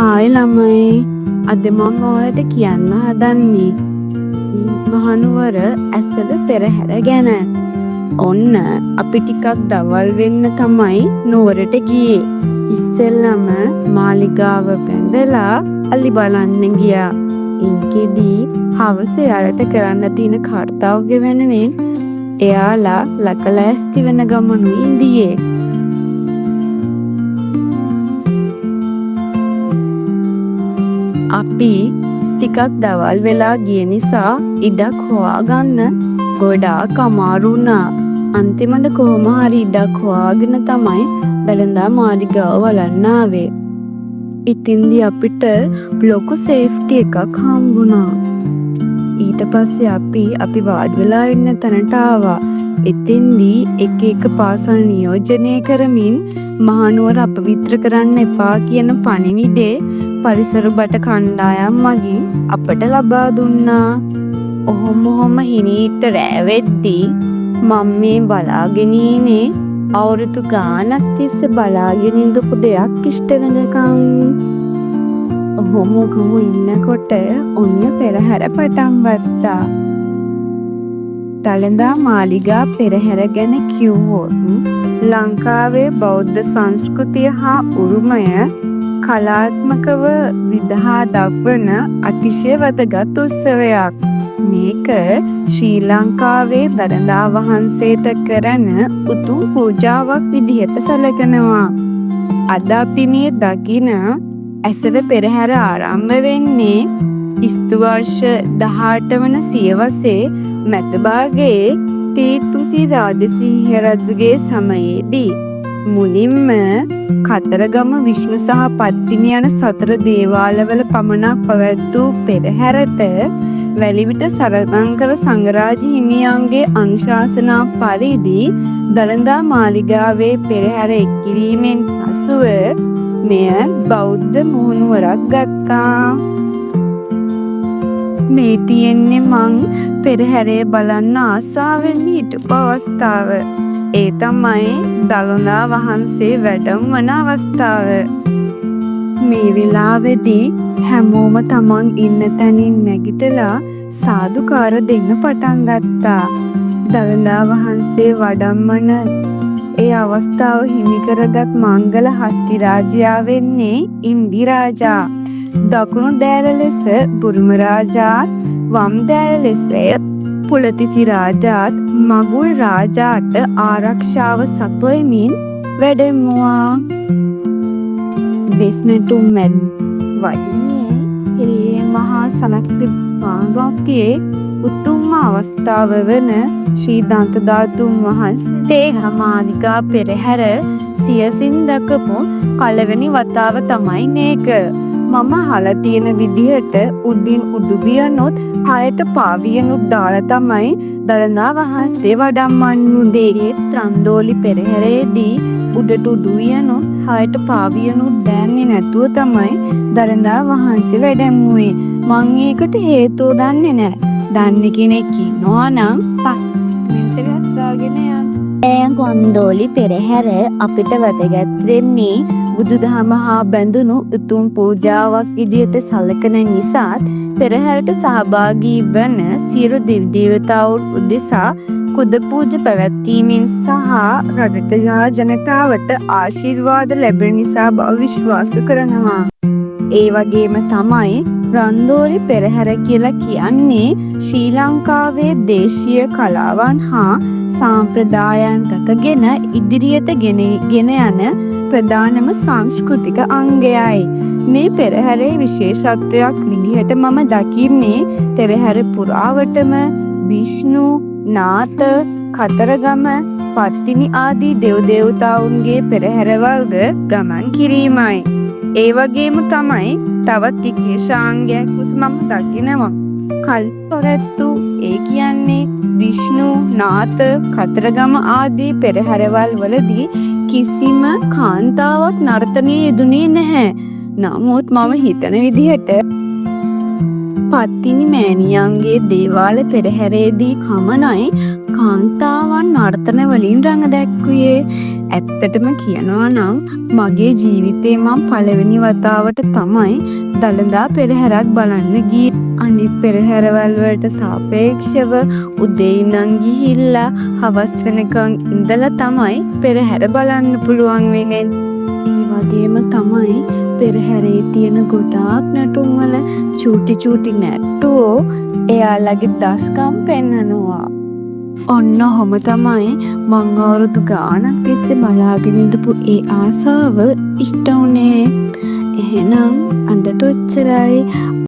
Hi ළමයි අද මම ඔයාලට කියන්න හදන්නේ මහනුවර ඇසළ පෙරහැර ගැන. ඔන්න අපි ටිකක් දවල් වෙන්න තමයි නුවරට ගියේ. ඉස්සෙල්ලම මාලිගාව පැඳලා අලි බලන්න ගියා. ඉන්කෙදී හවස යාලට කරන්න තියෙන කර්තව්‍ය වෙනුවෙන් එයාලා ලකලෑස්ති වෙන ගමනුයි ඉඳියේ. අපි ටිකක් දවල් වෙලා ගිය නිසා ඉඩක් හොයාගන්න ගොඩාක් අමාරු වුණා. අන්තිමට කොහොම හරි ඉඩක් හොයාගෙන තමයි දළදා මාලිගාව බලන්න ආවේ. ඉතින්දී අපිට ලොකු සේෆ්ටි එකක් හම්බුණා. ඊට පස්සේ අපි වාඩි වෙලා ඉන්න තැනට ආවා. එතෙන්දී එක පාසල් නියෝජනය කරමින් මහනුවර අපවිත්‍ර කරන්න එපා කියන පණිවිඩේ පරිසර බට කණ්ඩායම් මගින් අපට ලබා දුන්නා. ඔහොම හිනීට රෑ වෙද්දී මම මේ බලාගෙන ඉන්නේ අවුරුදු ගානක් තිස්සේ බලාගෙන ඉඳපු දෙයක් ඉෂ්ට වෙනකන්. ඔහොම ඉන්නකොට ඔන්න පෙරහැර පටන් ගත්තා. දළදා මාලිගා පෙරහැර ගැන කිව්වොත් ලංකාවේ බෞද්ධ සංස්කෘතිය හා උරුමය කලාත්මකව විදහා දක්වන අතිශය වැදගත් උත්සවයක්. මේක ශ්‍රී ලංකාවේ දළදා වහන්සේට කරන උතුම් පූජාවක් විදිහට සැලකනවා. අද අපි මේ දකින ඇසළ පෙරහැර ආරම්භ වෙන්නේ ඉස්තු වර්ෂ 18 වන සියවසේ මැද භාගයේ තීතුසි රාජසිංහ රජුගේ සමයේදී. මුලින්ම කතරගම විෂ්ණු සහ පත්තිනි යන සතර දේවාලවල පමණක් පැවැත් වූ පෙරහැරට වැලිවිට සරණංකර සංඝරාජ හිමියන්ගේ අනුශාසනා පරිදි දළදා මාලිගාවේ පෙරහැර එක්කිරීමෙන් පසුව මෙය බෞද්ධ මුහුණුවරක් ගත්තා. මේ තියෙන්නේ මං පෙරහැරේ බලන්න ආසාවෙන් හිටපු අවස්ථාව. ඒ තමයි දළදා වහන්සේ වැඩම වන අවස්ථාව. මේ වෙලාවේදී හැමෝම තමන් ඉන්න තැනින් නැගිටලා සාදුකාර දෙන්න පටන් ගත්තා. දළදා වහන්සේ වඩම්මන ඒ අවස්ථාව හිමි කරගත් මංගල හස්ති රාජයා වෙන්නේ ඉන්දි රාජා. දකුණු දෑල ලෙස බුරුම රාජාත්, වම් දෑල ලෙස පුලතිසි රාජාත් මගුල් රාජාට ආරක්ෂාව සපයමින් වැඩෙමුවා. වෙස්නටුම් මැද වඩින්නේ හිරියේ මහා සනක්ති පාගොක්තියේ උතුම්ම අවස්ථාව වන ශ්‍රී දන්ත ධාතුන් වහන්සේ මාලිගා පෙරහැර සියසින් දකපු පළවෙනි වතාව තමයි මේක. මම අහලා තියෙන විදිහට උඩින් උඩුබියනොත් හයට පාවියනුත් දාලා තමයි දළදා වහන්සේ වඩම්මන්නේ. ත්‍රන්දෝලි පෙරහැරේදී උඩට උඩුවියනොත් හයට පාවියනුත් දැන්නේ නැතුව තමයි දළදා වහන්සේ වැඩැම්මුවේ. මං ඒකට හේතුව දන්නේ නැහැ. දන්නේ කෙනෙක් ඉන්නවා නම් මිනිස්සු අස්සාගෙන යන්න. ගොන්දෝලි පෙරහැර අපිට වැදගත් වෙන්නේ බුදුදහම හා බැඳුණු උතුම් පූජාවක් විදිහට සැලකන නිසාත් පෙරහැරට සහභාගී වන සියලු දෙවි දේවතාවුන් උදෙසා කුද පූජ පැවැත්වීමෙන් සහ රටට ජනතාවට ආශිර්වාද ලැබෙන නිසා බව විශ්වාස කරනවා. ඒ වගේම තමයි රන්දෝලි පෙරහැර කියලා කියන්නේ ශ්‍රී ලංකාවේ දේශීය කලාවන් හා සාම්ප්‍රදායන් රැකගෙන ඉදිරියට ගෙන යන ප්‍රධානම සංස්කෘතික අංගයයි. මේ පෙරහැරේ විශේෂත්වයක් විදිහට මම දකින්නේ පෙරහැර පුරාවටම විෂ්ණු, නාත, කතරගම, පත්තිනි ආදී දෙව් දේවතාවුන්ගේ පෙරහැරවල්ද ගමන් කිරීමයි. ඒ වගේම තමයි තවත් විශේෂාංගයක් මම දකිනවා. කල්පරැත්තු ඒ කියන්නේ විෂ්ණු, නාත, කතරගම ආදී පෙරහැරවල් වලදී කිසිම කාන්තාවක් නර්තනයේ යෙදුනේ නැහැ. නමුත් මම හිතන විදිහට පත්තිනි මෑණියන්ගේ දේවාල පෙරහැරේදී කමනයි කාන්තාවන් නර්තන වලින් රඟ දැක්වුවේ. ඇත්තටම කියනවා නම් මගේ ජීවිතේ මම පළවෙනි වතාවට තමයි දළදා පෙරහැරක් බලන්න ගියේ. අනිත් පෙරහැරවල් වලට සාපේක්ෂව උදේ ඉඳන් ගිහිල්ලා හවස් වෙනකන් ඉඳලා තමයි පෙරහැර බලන්න පුළුවන් වෙන්නේ. ඒ වගේම තමයි පෙරහැරේ තියෙන ගොඩාක් නටුන් වල චූටි චූටි නැට්ටුවෝ එයාලගේ දස්කම් පෙන්නනවා. ඔන්න ඔහොම තමයි මං අවුරුදු ගාණක් තිස්සේ බලාගෙන ඉඳපු ඒ ආසාව ඉෂ්ට වුණේ. එහෙනම් අදට ඔච්චරයි.